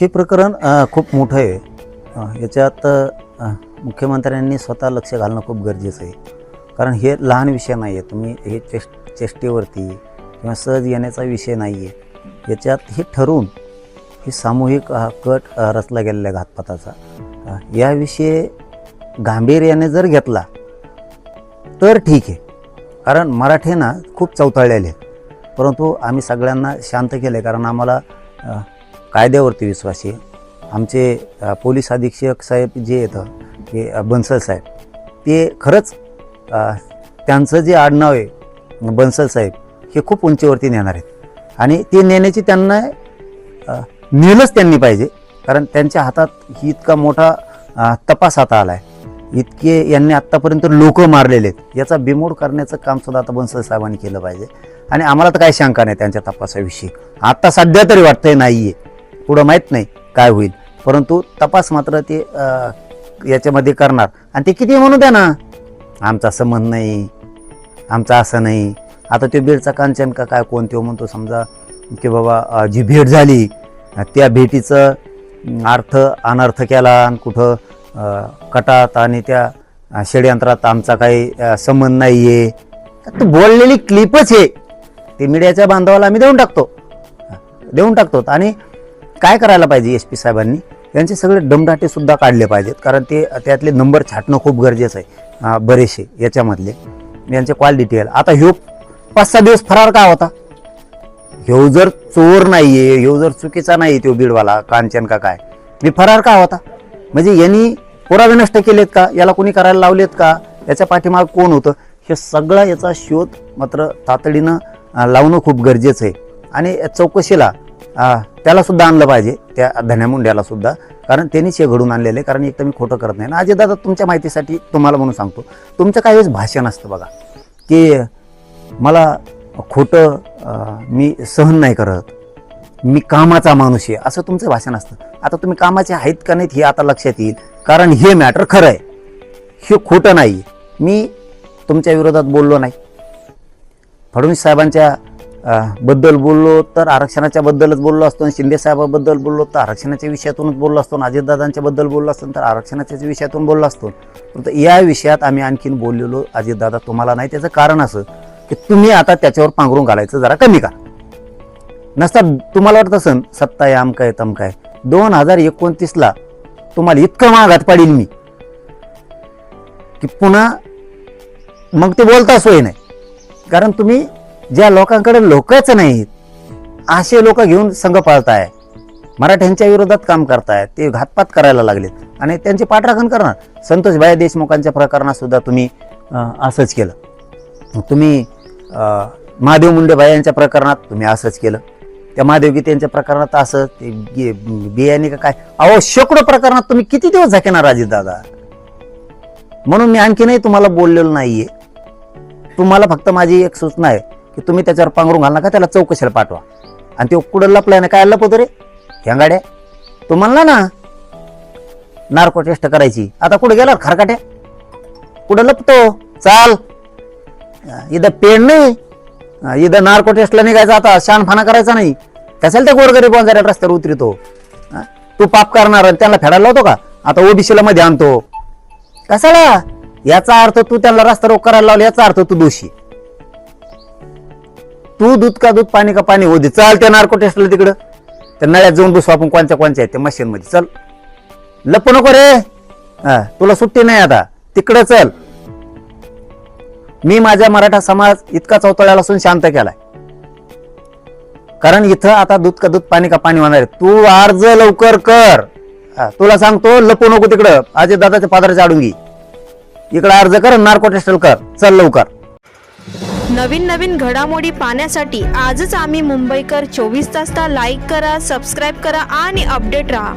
हे प्रकरण खूप मोठं आहे। याच्यात मुख्यमंत्र्यांनी स्वतः लक्ष घालणं खूप गरजेचं आहे, कारण हे लहान विषय नाही आहे। तुम्ही हे चेष्टेवरती किंवा सहज येण्याचा विषय नाही आहे। याच्यात हे ठरवून ही सामूहिक कट रचला गेलेला घातपाताचा याविषयी गांभीर्याने जर घेतला तर ठीक आहे, कारण मराठे ना खूप चौताळलेले आहेत। परंतु आम्ही सगळ्यांना शांत केले, कारण आम्हाला कायद्यावरती विश्वास आहे। आमचे पोलीस अधीक्षक साहेब जे येतं हे बन्सल साहेब, ते खरंच त्यांचं जे आडनाव आहे बन्सल साहेब हे खूप उंचीवरती नेणार आहेत, आणि ते नेण्याची त्यांना नेलंच त्यांनी पाहिजे, कारण त्यांच्या हातात इतका मोठा तपास आता आला आहे। इतके यांनी आत्तापर्यंत लोक मारलेले आहेत, याचा बिमोड करण्याचं कामसुद्धा आता बन्सल साहेबांनी केलं पाहिजे। आणि आम्हाला तर काही शंका नाही त्यांच्या तपासाविषयी, आता सध्या तरी वाटतंय नाही आहे, पुढं माहीत नाही काय होईल, परंतु तपास मात्र ते याच्यामध्ये करणार। आणि ते किती म्हणू द्या ना, आमचा संबंध नाही, आमचा असं नाही। आता ते बीडचा कांचन का काय कोण तो म्हणतो समजा की बाबा जी भेट झाली त्या भेटीचं अर्थ अनर्थ केला, आणि कुठं कटात आणि त्या षडयंत्रात आमचा काही संबंध नाही आहे, तर बोललेली क्लिपच आहे, ते मीडियाच्या बांधवाला आम्ही देऊन टाकतो। आणि काय करायला पाहिजे SP साहेबांनी, यांचे सगळे डमडाटे सुद्धा काढले पाहिजेत, कारण ते त्यातले नंबर छाटणं खूप गरजेचं आहे। बरेचसे याच्यामधले यांचे कॉल डिटेल, आता ह्यो 5-6 दिवस फरार का होता? ह्यो जर चोर नाहीये, ह्यो जर चुकीचा नाही, तो बीडवाला कांचन का काय, मी फरार का होता? म्हणजे यांनी पुरावे नष्ट केलेत का, याला कोणी करायला लावलेत का, याच्या पाठीमाग कोण होतं, हे सगळा याचा शोध मात्र तातडीनं लावणं खूप गरजेचं आहे। आणि चौकशीला त्याला सुद्धा आणलं पाहिजे, त्या धन्यामुंड्याला सुद्धा, कारण त्यांनीच हे घडून आणलेलं आहे। कारण एक तर मी खोटं करत नाही ना अजितदादा, तुमच्या माहितीसाठी तुम्हाला म्हणून सांगतो, तुमचं काही वेळेस भाषण असतं बघा की मला खोटं मी सहन नाही करत, मी कामाचा माणूस आहे, असं तुमचं भाषण असतं। आता तुम्ही कामाचे आहेत का नाहीत हे आता लक्षात येईल, कारण हे मॅटर खरं आहे, हे खोटं नाही। मी तुमच्या विरोधात बोललो नाही, फडणवीस साहेबांच्या बद्दल बोललो तर आरक्षणाच्या बद्दलच बोललो असतो, शिंदे साहेबाबद्दल बोललो तर आरक्षणाच्या विषयातूनच बोललो असतो, अजितदादांच्या बद्दल बोललो असतो तर आरक्षणाच्या विषयातून बोललो असतो। तर या विषयात आम्ही आणखीन बोललेलो अजितदादा तुम्हाला नाही, त्याचं कारण असं की तुम्ही आता त्याच्यावर पांघरून घालायचं जरा कमी करा। नसता तुम्हाला वाटत असन सत्ता आहे आमकाय तमकाय, 2029ला तुम्हाला इतकं महागात पाडील मी की पुन्हा मग ते बोलता सोय नाही, कारण तुम्ही ज्या लोकांकडे लोकच नाहीत असे लोक घेऊन संघ पाळताय, मराठ्यांच्या विरोधात काम करताय, ते घातपात करायला लागलेत आणि त्यांचे पाठराखण करणार। संतोष भाई देशमुखांच्या प्रकरणात सुद्धा तुम्ही असंच केलं, तुम्ही महादेव मुंडे भाई यांच्या प्रकरणात तुम्ही असंच केलं, त्या महादेव गीते यांच्या प्रकरणात असं बियाणे का काय, अहो शेकडो प्रकरणात तुम्ही किती दिवस झाकेणार अजितदादा? म्हणून मी आणखीनही तुम्हाला बोललेलो नाहीये, तुम्हाला फक्त माझी एक सूचना आहे की तुम्ही त्याच्यावर पांघरून घाल नका, त्याला चौकशीला पाठवा। आणि तो कुठं लपलाय ना, काय लपवतो रे ह्या गाड्या, तो म्हणला ना नार्को टेस्ट करायची, आता कुठे गेला खरकाट्या, कुठं लपतो? चाल इथं पेड नाही, इथं नार्को टेस्टला निघायचं, आता शानफाना करायचा नाही, कशाला त्या गोरगरीब वंजाऱ्या रस्त्यावर उतरतो? तू पाप करणार आणि त्यांना फेडायला लावतो का? आता ओबीसीला मध्ये आणतो कशाला? याचा अर्थ तू त्यांना रस्ता रोक करायला लावला, याचा अर्थ तू दोषी। तू दूध का दूध पाणी का पाणी होते, चाल त्या नार्को टेस्टला तिकडं, त्या नळ्यात जाऊन बसू आपण कोणत्या आहेत त्या मशीन मध्ये, चल लपू नको रे, तुला सुट्टी नाही आता, तिकडं चल। मी माझ्या मराठा समाज इतका चौतळ्याला असून शांत केलाय, कारण इथं आता दूध का दूध पाणी का पाणी होणार आहे। तू अर्ज लवकर कर, तुला सांगतो लपू नको तिकडं, अजितदादाच्या पादराच्या आडून घे, इकडे अर्ज कर, नार्को टेस्ट कर, चल लवकर। नवीन घडामोडी पाहण्यासाठी आजच आम्ही मुंबईकर 24 तासला लाईक करा, सबस्क्राईब करा आणि अपडेट रहा।